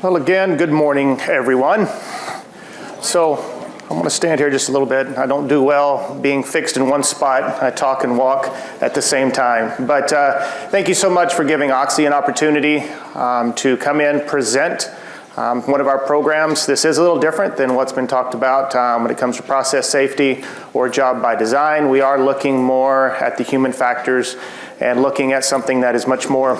Well, again, good morning, everyone. So I'm going to stand here just a little bit. I don't do well being fixed in one spot. I talk and walk at the same time. But thank you so much for giving Oxy an opportunity to come in, present one of our programs. This is a little different than what's been talked about when it comes to process safety or job by design. We are looking more at the human factors and looking at something that is much more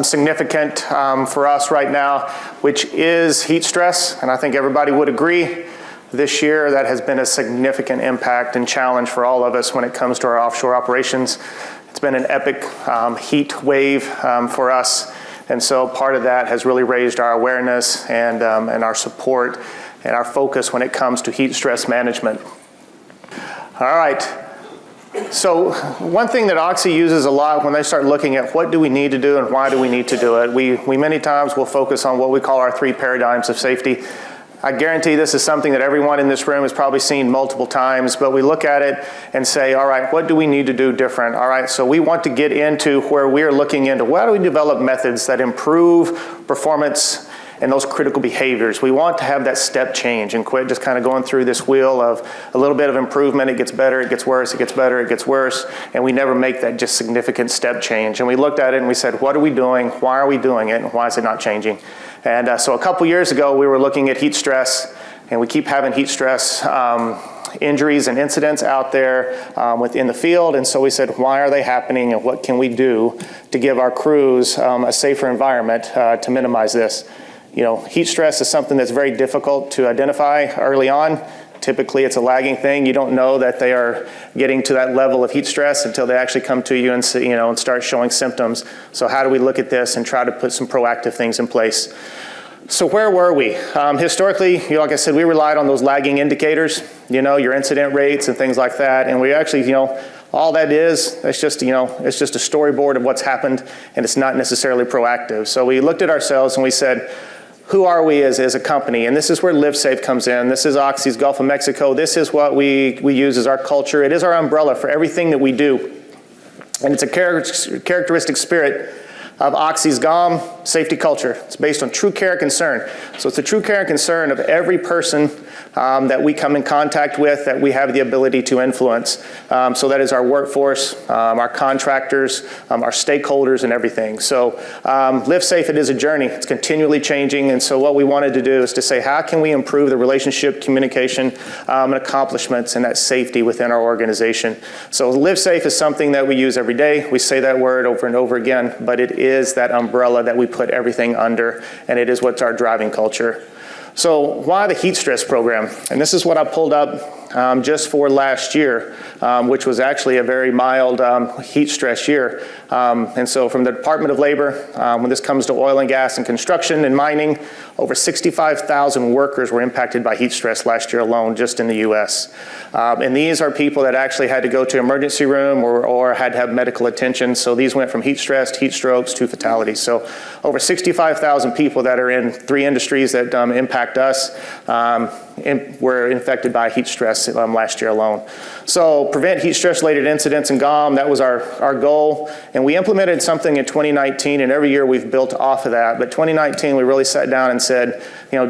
significant for us right now, which is heat stress. And I think everybody would agree this year that has been a significant impact and challenge for all of us when it comes to our offshore operations. It's been an epic heat wave for us. And so part of that has really raised our awareness and our support and our focus when it comes to heat stress management. All right. So one thing that Oxy uses a lot when they start looking at what do we need to do and why do we need to do it, we many times will focus on what we call our 3 paradigms of safety. I guarantee this is something that everyone in this room has probably seen multiple times, but we look at it and say, all right, what do we need to do different? All right, so we want to get into where we are looking into how do we develop methods that improve performance and those critical behaviors. We want to have that step change and quit just kind of going through this wheel of a little bit of improvement, it gets better, it gets worse, it gets better, it gets worse, and we never make that just significant step change. And we looked at it and we said, what are we doing? Why are we doing it? And why is it not changing? And so a couple years ago, we were looking at heat stress, and we keep having heat stress injuries and incidents out there within the field. And so we said, why are they happening and what can we do to give our crews a safer environment to minimize this? You know, heat stress is something that's very difficult to identify early on. Typically, it's a lagging thing. You don't know that they are getting to that level of heat stress until they actually come to you and and start showing symptoms. So how do we look at this and try to put some proactive things in place? So where were we? Historically, like I said, we relied on those lagging indicators, your incident rates and things like that. And we actually, all that is, it's just, it's just a storyboard of what's happened, and it's not necessarily proactive. So we looked at ourselves and we said, who are we as a company? And this is where LiveSafe comes in. This is Oxy's Gulf of Mexico. This is what we use as our culture. It is our umbrella for everything that we do. And it's a characteristic spirit of Oxy's GOM safety culture. It's based on true care and concern. So it's the true care and concern of every person that we come in contact with that we have the ability to influence. So that is our workforce, our contractors, our stakeholders and everything. So LiveSafe, it is a journey. It's continually changing. And so what we wanted to do is to say, how can we improve the relationship, communication, and accomplishments and that safety within our organization? So LiveSafe is something that we use every day. We say that word over and over again, but it is that umbrella that we put everything under, and it is what's our driving culture. So why the heat stress program? And this is what I pulled up just for last year, which was actually a very mild heat stress year. And so from the Department of Labor, when this comes to oil and gas and construction and mining, over 65,000 workers were impacted by heat stress last year alone, just in the US. And these are people that actually had to go to emergency room or had to have medical attention. So these went from heat stress, heat strokes to fatalities. So over 65,000 people that are in 3 industries that impact us were infected by heat stress last year alone. So prevent heat stress related incidents in GOM, that was our goal. And we implemented something in 2019, and every year we've built off of that. But 2019, we really sat down and said,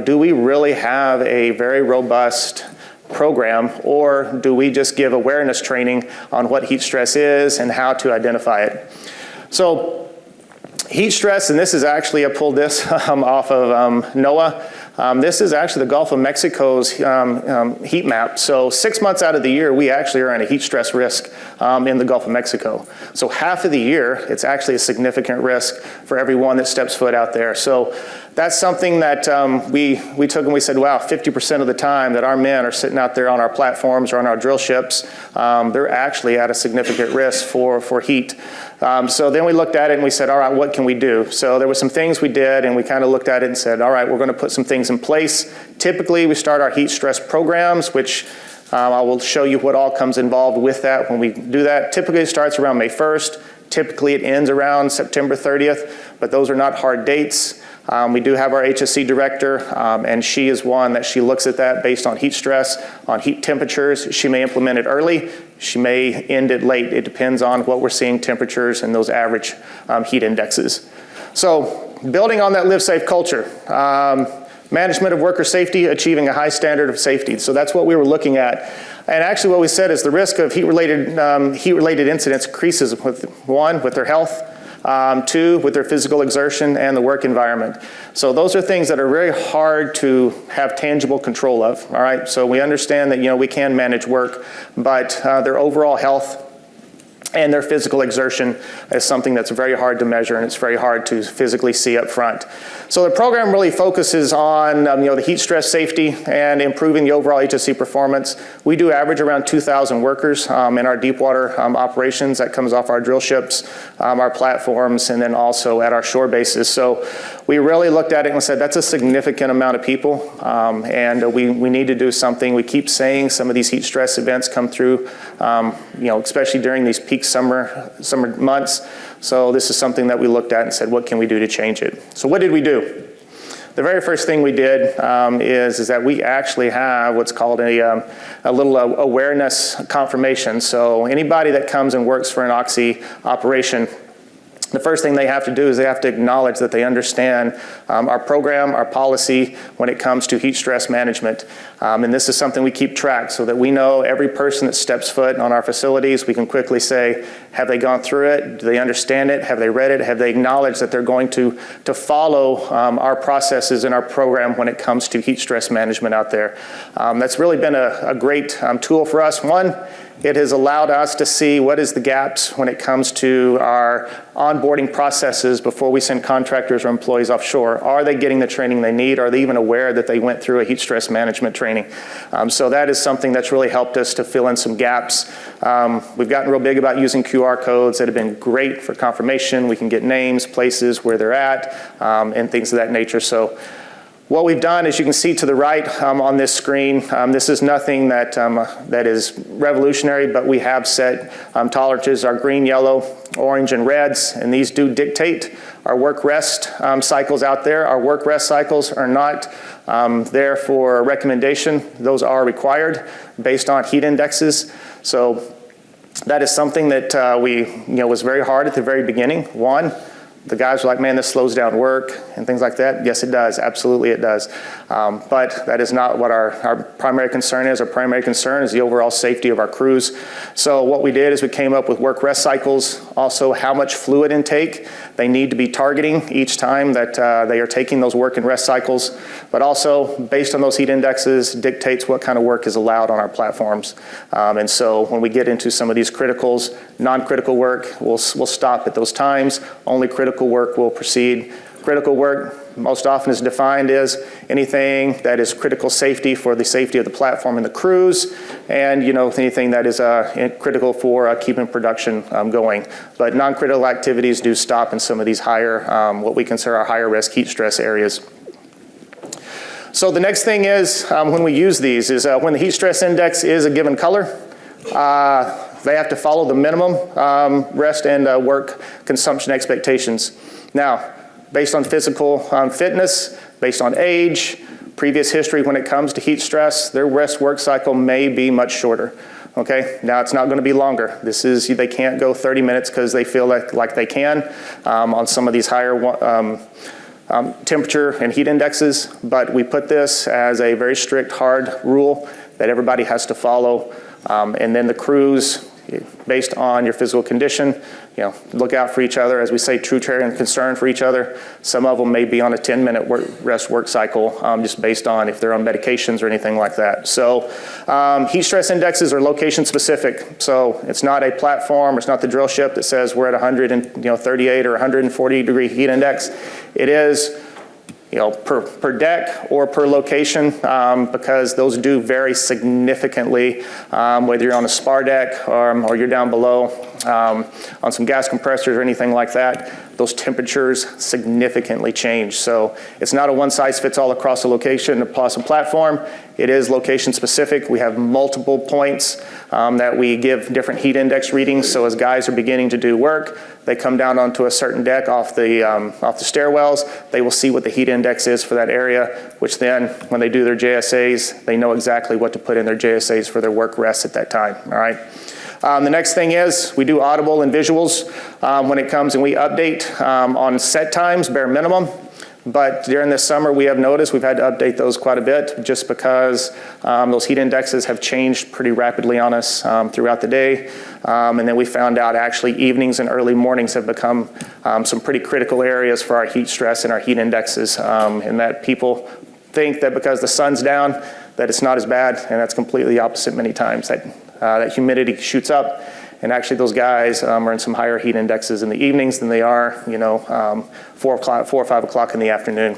do we really have a very robust program, or do we just give awareness training on what heat stress is and how to identify it? So heat stress, and this is actually, I pulled this off of NOAA. This is actually the Gulf of Mexico's heat map. So 6 months out of the year, we actually are in a heat stress risk in the Gulf of Mexico. So half of the year, it's actually a significant risk for everyone that steps foot out there. So that's something that we took and we said, wow, 50% of the time that our men are sitting out there on our platforms or on our drill ships, they're actually at a significant risk for heat. So then we looked at it and we said, all right, what can we do? So there were some things we did, and we kind of looked at it and said, all right, we're going to put some things in place. Typically, we start our heat stress programs, which I will show you what all comes involved with that when we do that. Typically, it starts around May 1st. Typically, it ends around September 30th, but those are not hard dates. We do have our HSC director, and she is one that she looks at that based on heat stress, on heat temperatures. She may implement it early. She may end it late. It depends on what we're seeing temperatures and those average heat indexes. So building on that live safe culture, management of worker safety, achieving a high standard of safety. So that's what we were looking at. And actually what we said is the risk of heat-related incidents increases with, one, with their health, two, with their physical exertion and the work environment. So those are things that are very hard to have tangible control of, all right? So we understand that, we can manage work, but their overall health and their physical exertion is something that's very hard to measure, and it's very hard to physically see up front. So the program really focuses on the heat stress safety and improving the overall HSE performance. We do average around 2,000 workers in our deep water operations. That comes off our drill ships, our platforms, and then also at our shore bases. So we really looked at it and said that's a significant amount of people, and we need to do something. We keep saying some of these heat stress events come through, especially during these peak summer months. So this is something that we looked at and said, what can we do to change it? So what did we do? The very first thing we did is that we actually have what's called a little awareness confirmation. So anybody that comes and works for an Oxy operation, the first thing they have to do is they have to acknowledge that they understand our program, our policy when it comes to heat stress management. And this is something we keep track so that we know every person that steps foot on our facilities, we can quickly say, have they gone through it? Do they understand it? Have they read it? Have they acknowledged that they're going to follow our processes in our program when it comes to heat stress management out there? That's really been a great tool for us. One, it has allowed us to see what is the gaps when it comes to our onboarding processes before we send contractors or employees offshore. Are they getting the training they need? Are they even aware that they went through a heat stress management training? So that is something that's really helped us to fill in some gaps. We've gotten real big about using QR codes that have been great for confirmation. We can get names, places where they're at, and things of that nature. So what we've done, as you can see to the right on this screen, this is nothing that is revolutionary, but we have set tolerances, our green, yellow, orange, and reds, and these do dictate our work-rest cycles out there. Our work-rest cycles are not there for recommendation. Those are required based on heat indexes. So that is something that was very hard at the very beginning. One, the guys were like, man, this slows down work and things like that. Yes, it does. Absolutely, it does. But that is not what our primary concern is. Our primary concern is the overall safety of our crews. So what we did is we came up with work rest cycles, also how much fluid intake they need to be targeting each time that they are taking those work and rest cycles, but also based on those heat indexes dictates what kind of work is allowed on our platforms. And so when we get into some of these criticals, non-critical work, we'll stop at those times. Only critical work will proceed. Critical work most often is defined as anything that is critical safety for the safety of the platform and the crews, and anything that is critical for keeping production going. But non-critical activities do stop in some of these higher, what we consider our higher risk heat stress areas. So the next thing is when we use these is when the heat stress index is a given color, they have to follow the minimum rest and work consumption expectations. Now, based on physical fitness, based on age, previous history when it comes to heat stress, their rest work cycle may be much shorter. Okay, now it's not going to be longer. They can't go 30 minutes because they feel like they can on some of these higher temperature and heat indexes, but we put this as a very strict, hard rule that everybody has to follow. And then the crews, based on your physical condition, look out for each other. As we say, true care and concern for each other. Some of them may be on a 10-minute rest work cycle, just based on if they're on medications or anything like that. So heat stress indexes are location specific. So it's not a platform, it's not the drill ship that says we're at 138 or 140 degree heat index. It is per deck or per location, because those do vary significantly, whether you're on a spar deck or you're down below on some gas compressors or anything like that. Those temperatures significantly change. So it's not a one-size-fits-all across the location, across a platform. It is location specific. We have multiple points that we give different heat index readings. So as guys are beginning to do work, they come down onto a certain deck off the stairwells. They will see what the heat index is for that area, which then when they do their JSAs, they know exactly what to put in their JSAs for their work rest at that time, all right? The next thing is we do audible and visuals when it comes, and we update on set times, bare minimum. But during this summer, we have noticed we've had to update those quite a bit just because those heat indexes have changed pretty rapidly on us throughout the day. And then we found out actually evenings and early mornings have become some pretty critical areas for our heat stress and our heat indexes, and that people think that because the sun's down that it's not as bad, and that's completely the opposite many times. That humidity shoots up, and actually those guys are in some higher heat indexes in the evenings than they are, 4 or 5 o'clock in the afternoon.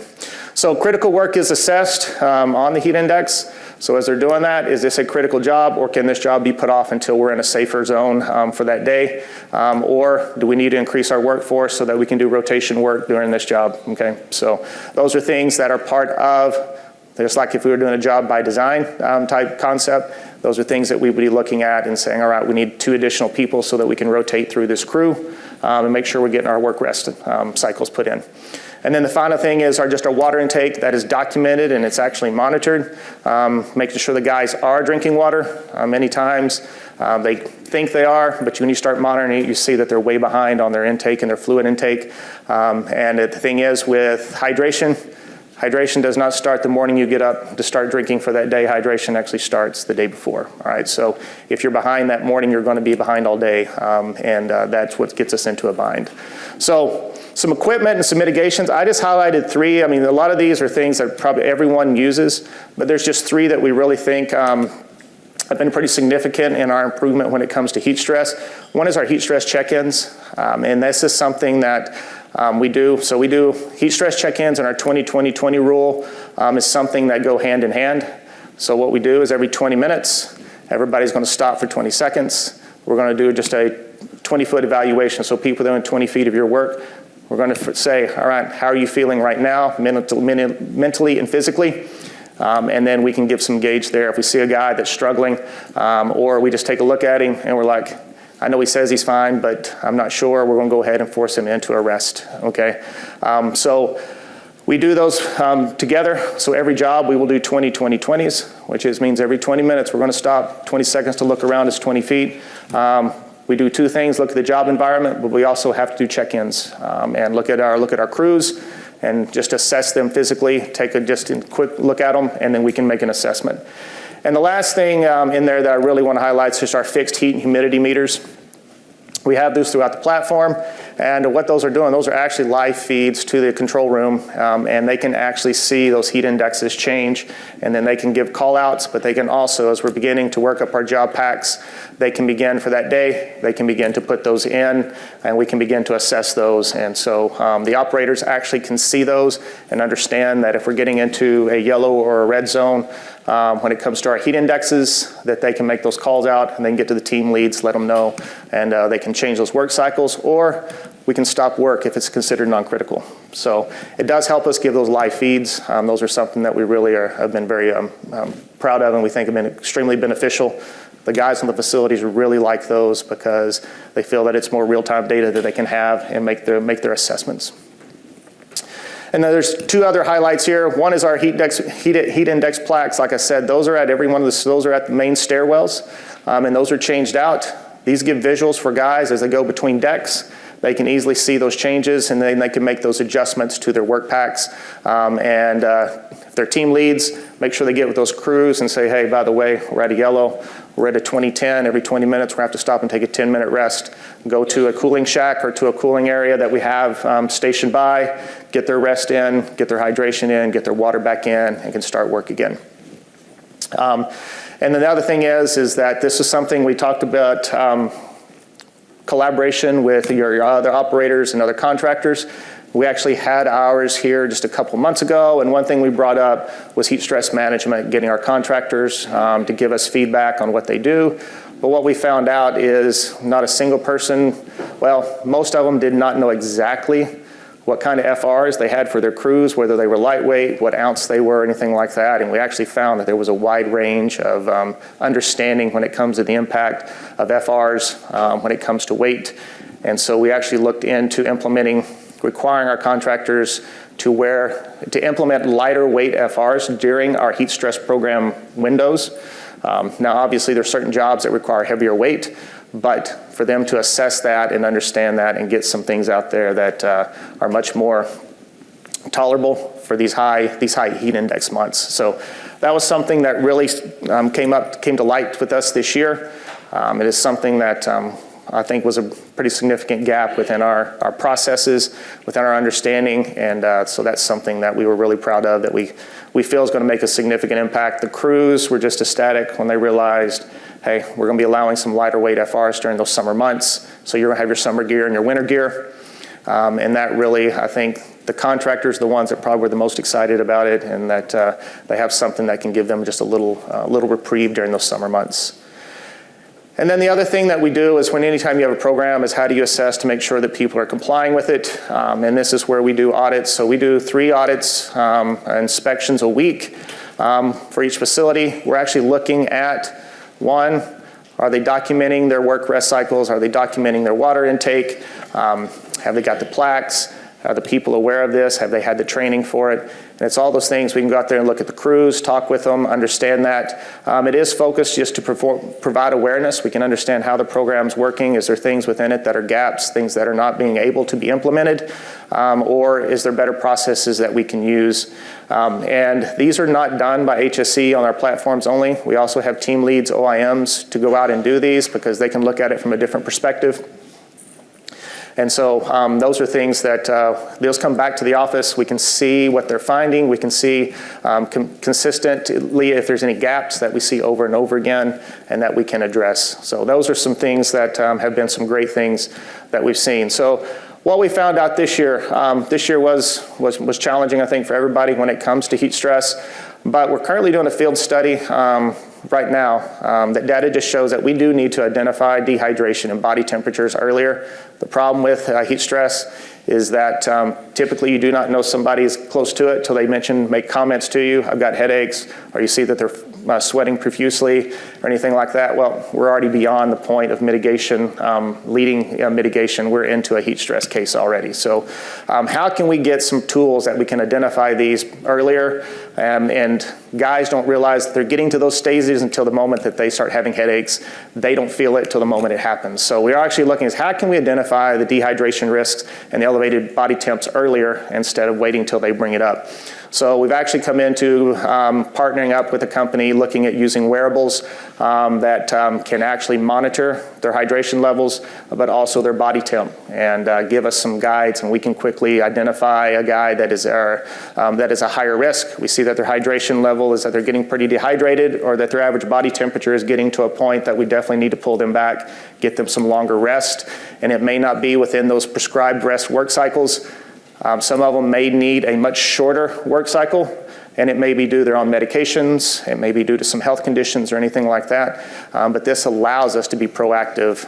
So critical work is assessed on the heat index. So as they're doing that, is this a critical job, or can this job be put off until we're in a safer zone for that day? Or do we need to increase our workforce so that we can do rotation work during this job, okay? So those are things that are part of, just like if we were doing a job by design type concept, those are things that we would be looking at and saying, all right, we need 2 additional people so that we can rotate through this crew and make sure we're getting our work rest cycles put in. And then the final thing is just our water intake that is documented and it's actually monitored, making sure the guys are drinking water. Many times they think they are, but when you start monitoring it, you see that they're way behind on their intake and their fluid intake. And the thing is with hydration does not start the morning you get up to start drinking for that day. Hydration actually starts the day before, all right? So if you're behind that morning, you're gonna be behind all day, and that's what gets us into a bind. So some equipment and some mitigations. I just highlighted 3. I mean, a lot of these are things that probably everyone uses, but there's just 3 that we really think have been pretty significant in our improvement when it comes to heat stress. One is our heat stress check-ins, and this is something that we do. So we do heat stress check-ins, and our 20-20-20 rule is something that go hand in hand. So what we do is every 20 minutes, everybody's gonna stop for 20 seconds. We're gonna do just a 20-foot evaluation. So people doing 20 feet of your work, we're gonna say, all right, how are you feeling right now, mentally and physically? And then we can give some gauge there. If we see a guy that's struggling, or we just take a look at him and we're like, I know he says he's fine, but I'm not sure. We're gonna go ahead and force him into a rest, okay? So we do those together. So every job we will do 20-20-20s, which means every 20 minutes we're gonna stop, 20 seconds to look around is 20 feet. We do 2 things, look at the job environment, but we also have to do check-ins and look at our crews and just assess them physically, take just a quick look at them, and then we can make an assessment. And the last thing in there that I really want to highlight is just our fixed heat and humidity meters. We have those throughout the platform, and what those are doing, those are actually live feeds to the control room, and they can actually see those heat indexes change, and then they can give call outs, but they can also, as we're beginning to work up our job packs, they can begin for that day, they can begin to put those in, and we can begin to assess those. And so the operators actually can see those and understand that if we're getting into a yellow or a red zone, when it comes to our heat indexes, that they can make those calls out and then get to the team leads, let them know, and they can change those work cycles, or we can stop work if it's considered non-critical. So it does help us give those live feeds. Those are something that we really have been very proud of, and we think have been extremely beneficial. The guys in the facilities really like those because they feel that it's more real-time data that they can have and make their assessments. And then there's 2 other highlights here. One is our heat index plaques. Like I said, those are at every one of those are at the main stairwells, and those are changed out. These give visuals for guys as they go between decks. They can easily see those changes, and then they can make those adjustments to their work packs. If they're team leads, make sure they get with those crews and say, hey, by the way, we're at a yellow, we're at a 20-10, every 20 minutes we're gonna have to stop and take a 10-minute rest, go to a cooling shack or to a cooling area that we have stationed by, get their rest in, get their hydration in, get their water back in, and can start work again. And then the other thing is that this is something we talked about, collaboration with your other operators and other contractors. We actually had ours here just a couple months ago, and one thing we brought up was heat stress management, getting our contractors to give us feedback on what they do. But what we found out is not a single person, well, most of them did not know exactly what kind of FRs they had for their crews, whether they were lightweight, what ounce they were, anything like that. And we actually found that there was a wide range of understanding when it comes to the impact of FRs, when it comes to weight. And so we actually looked into requiring our contractors to implement lighter weight FRs during our heat stress program windows. Now, obviously, there's certain jobs that require heavier weight, But for them to assess that and understand that and get some things out there that are much more tolerable for these high heat index months. So that was something that really came to light with us this year. It is something that I think was a pretty significant gap within our processes, within our understanding, and so that's something that we were really proud of, that we feel is going to make a significant impact. The crews were just ecstatic when they realized, hey, we're going to be allowing some lighter weight FRs during those summer months, so you're going to have your summer gear and your winter gear, and that really, I think, the contractors are the ones that probably were the most excited about it, and that they have something that can give them just a little reprieve during those summer months. And then the other thing that we do is anytime you have a program is how do you assess to make sure that people are complying with it. And this is where we do audits. So we do 3 audits, inspections a week for each facility. We're actually looking at, one, are they documenting their work rest cycles? Are they documenting their water intake? Have they got the plaques? Are the people aware of this? Have they had the training for it? And it's all those things. We can go out there and look at the crews, talk with them, understand that. It is focused just to provide awareness. We can understand how the program's working. Is there things within it that are gaps, things that are not being able to be implemented? Or is there better processes that we can use? And these are not done by HSE on our platforms only. We also have team leads, OIMs, to go out and do these because they can look at it from a different perspective. And so those are things that those come back to the office. We can see what they're finding. We can see consistently if there's any gaps that we see over and over again and that we can address. So those are some things that have been some great things that we've seen. So what we found out this year was challenging, I think, for everybody when it comes to heat stress. But we're currently doing a field study right now that data just shows that we do need to identify dehydration and body temperatures earlier. The problem with heat stress is that typically you do not know somebody is close to it till they make comments to you, I've got headaches, or you see that they're sweating profusely or anything like that. Well, we're already beyond the point of mitigation, leading mitigation. We're into a heat stress case already. So how can we get some tools that we can identify these earlier? And guys don't realize that they're getting to those stages until the moment that they start having headaches. They don't feel it till the moment it happens. So we are actually looking at how can we identify the dehydration risks and the elevated body temps earlier instead of waiting till they bring it up. So we've actually come into partnering up with a company looking at using wearables that can actually monitor their hydration levels, but also their body temp, and give us some guides, and we can quickly identify a guy that is a higher risk. We see that their hydration level is that they're getting pretty dehydrated, or that their average body temperature is getting to a point that we definitely need to pull them back, get them some longer rest, and it may not be within those prescribed rest work cycles. Some of them may need a much shorter work cycle, and it may be due to their own medications, it may be due to some health conditions or anything like that, but this allows us to be proactive,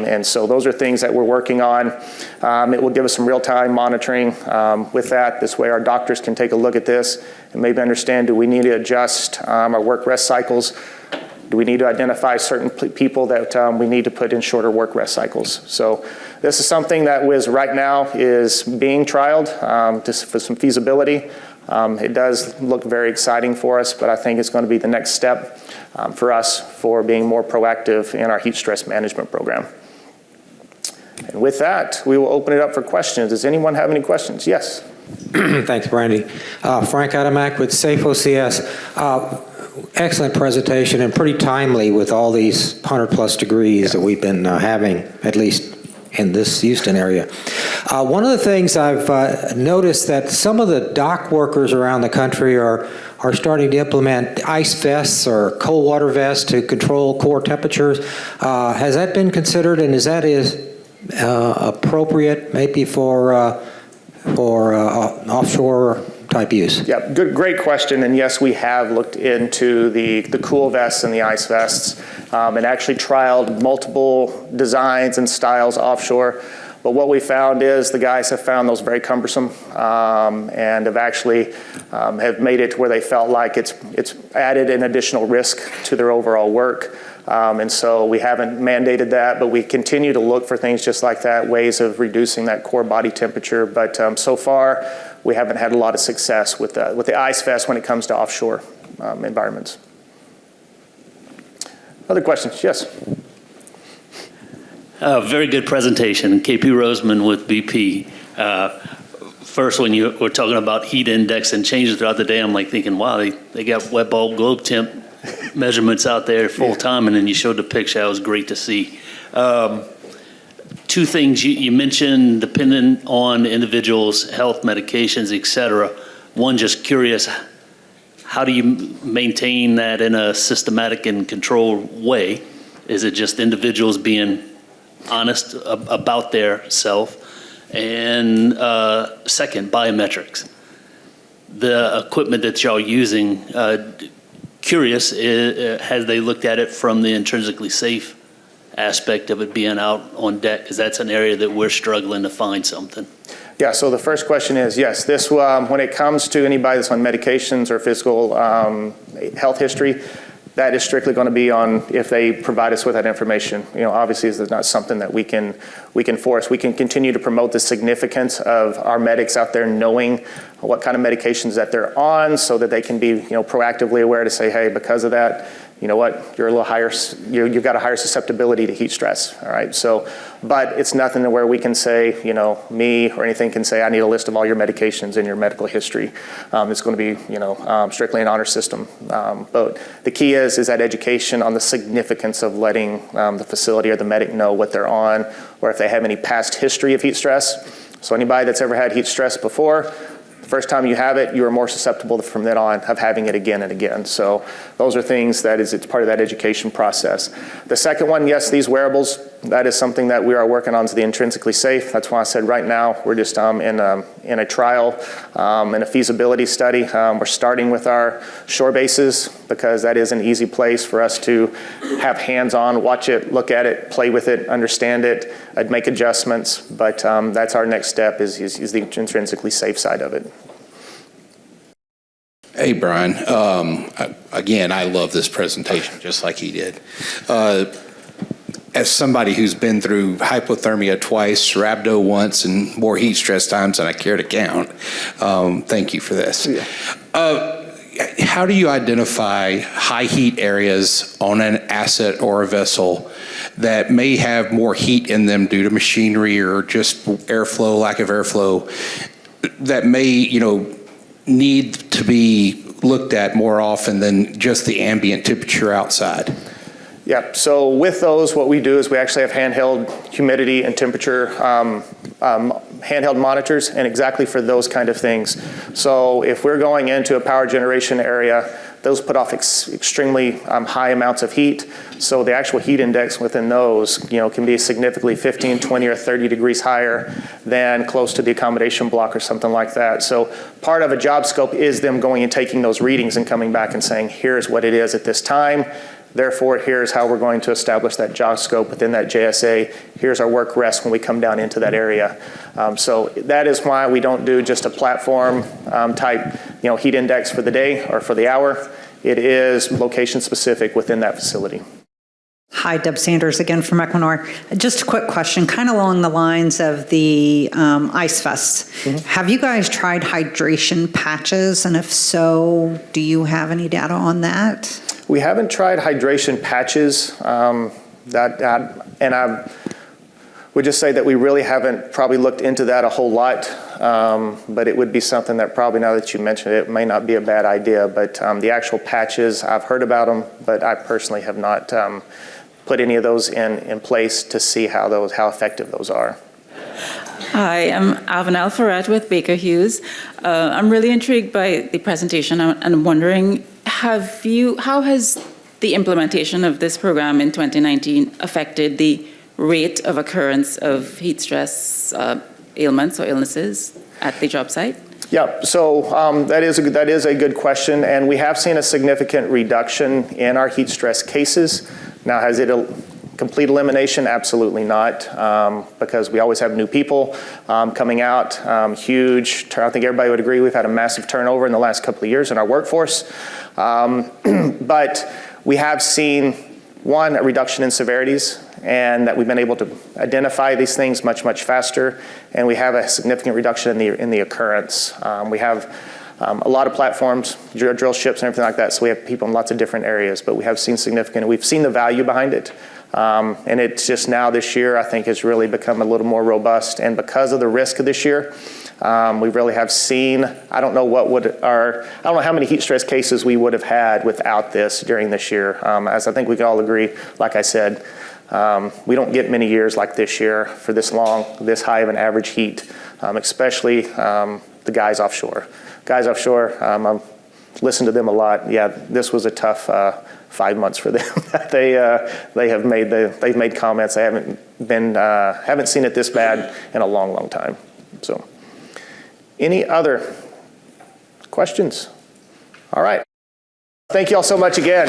and so those are things that we're working on. It will give us some real-time monitoring with that. This way our doctors can take a look at this and maybe understand, do we need to adjust our work rest cycles? Do we need to identify certain people that we need to put in shorter work rest cycles? So this is something that right now is being trialed for some feasibility. It does look very exciting for us, but I think it's going to be the next step for us for being more proactive in our heat stress management program. And with that, we will open it up for questions. Does anyone have any questions? Yes. Thanks, Brandy. Frank Adamak with Safe OCS. Excellent presentation and pretty timely with all these 100-plus degrees that we've been having, at least in this Houston area. One of the things I've noticed that some of the dock workers around the country are starting to implement ice vests or cold water vests to control core temperatures. Has that been considered, and is that appropriate maybe for offshore type use? Yeah, great question. And yes, we have looked into the cool vests and the ice vests and actually trialed multiple designs and styles offshore. But what we found is the guys have found those very cumbersome and have actually have made it to where they felt like it's added an additional risk to their overall work. And so we haven't mandated that, but we continue to look for things just like that, ways of reducing that core body temperature. But so far, we haven't had a lot of success with the ice vest when it comes to offshore environments. Other questions? Yes. Very good presentation. KP Roseman with BP. First, when you were talking about heat index and changes throughout the day, I'm like thinking, wow, they got wet bulb globe temp measurements out there full time, and then you showed the picture. That was great to see. Two things you mentioned, depending on individuals' health, medications, et cetera. One, just curious, how do you maintain that in a systematic and controlled way? Is it just individuals being honest about their self? And second, biometrics. The equipment that y'all using, curious, has they looked at it from the intrinsically safe aspect of it being out on deck? Because that's an area that we're struggling to find something. Yeah, so the first question is, yes, this when it comes to anybody that's on medications or physical health history, that is strictly going to be on if they provide us with that information. You know, obviously, it's not something that we can force. We can continue to promote the significance of our medics out there knowing what kind of medications that they're on, so that they can be, proactively aware to say, hey, because of that, you know what, you're a little higher, you've got a higher susceptibility to heat stress, all right? So, but it's nothing to where we can say, me or anything can say, I need a list of all your medications and your medical history. It's going to be, strictly an honor system. But the key is that education on the significance of letting the facility or the medic know what they're on, or if they have any past history of heat stress. So anybody that's ever had heat stress before, first time you have it, you are more susceptible from then on of having it again and again. So those are things it's part of that education process. The second one, yes, these wearables, that is something that we are working on to the intrinsically safe. That's why I said right now we're just in a trial, in a feasibility study. We're starting with our shore bases because that is an easy place for us to have hands-on, watch it, look at it, play with it, understand it, make adjustments. But that's our next step is the intrinsically safe side of it. Hey, Brian. Again, I love this presentation, just like he did. As somebody who's been through hypothermia twice, rhabdo once, and more heat stress times than I care to count, thank you for this. Yeah. How do you identify high heat areas on an asset or a vessel that may have more heat in them due to machinery or just airflow, lack of airflow, that may, need to be looked at more often than just the ambient temperature outside? Yeah, so with those, what we do is we actually have handheld humidity and temperature handheld monitors, and exactly for those kind of things. So if we're going into a power generation area, those put off extremely high amounts of heat. So the actual heat index within those, can be significantly 15, 20, or 30 degrees higher than close to the accommodation block or something like that. So part of a job scope is them going and taking those readings and coming back and saying, here's what it is at this time. Therefore, here's how we're going to establish that job scope within that JSA. Here's our work rest when we come down into that area. So that is why we don't do just a platform type, heat index for the day or for the hour. It is location specific within that facility. Hi, Deb Sanders again from Equinor. Just a quick question, kind of along the lines of the Ice Fest. Mm-hmm. Have you guys tried hydration patches? And if so, do you have any data on that? We haven't tried hydration patches. And I would just say that we really haven't probably looked into that a whole lot. But it would be something that probably, now that you mentioned it, may not be a bad idea. But the actual patches, I've heard about them, but I personally have not put any of those in place to see how effective those are. Hi, I'm Alvin Alfaret with Baker Hughes. I'm really intrigued by the presentation, and I'm wondering, how has the implementation of this program in 2019 affected the rate of occurrence of heat stress ailments or illnesses at the job site? Yeah, so that is a good question, and we have seen a significant reduction in our heat stress cases. Now, has it a complete elimination? Absolutely not, because we always have new people coming out. Huge, I think everybody would agree, we've had a massive turnover in the last couple of years in our workforce. But we have seen, one, a reduction in severities, and that we've been able to identify these things much, much faster, and we have a significant reduction in the occurrence. We have a lot of platforms, drill ships and everything like that, so we have people in lots of different areas, but we have seen significant, we've seen the value behind it. And it's just now this year, I think, has really become a little more robust. And because of the risk of this year, we really have seen, I don't know how many heat stress cases we would have had without this during this year. As I think we can all agree, like I said, we don't get many years like this year for this long, this high of an average heat, especially the guys offshore. Guys offshore, I've listened to them a lot. Yeah, this was a tough 5 months for them. They've made comments. They haven't seen it this bad in a long, long time. So, any other questions? All right. Thank you all so much again.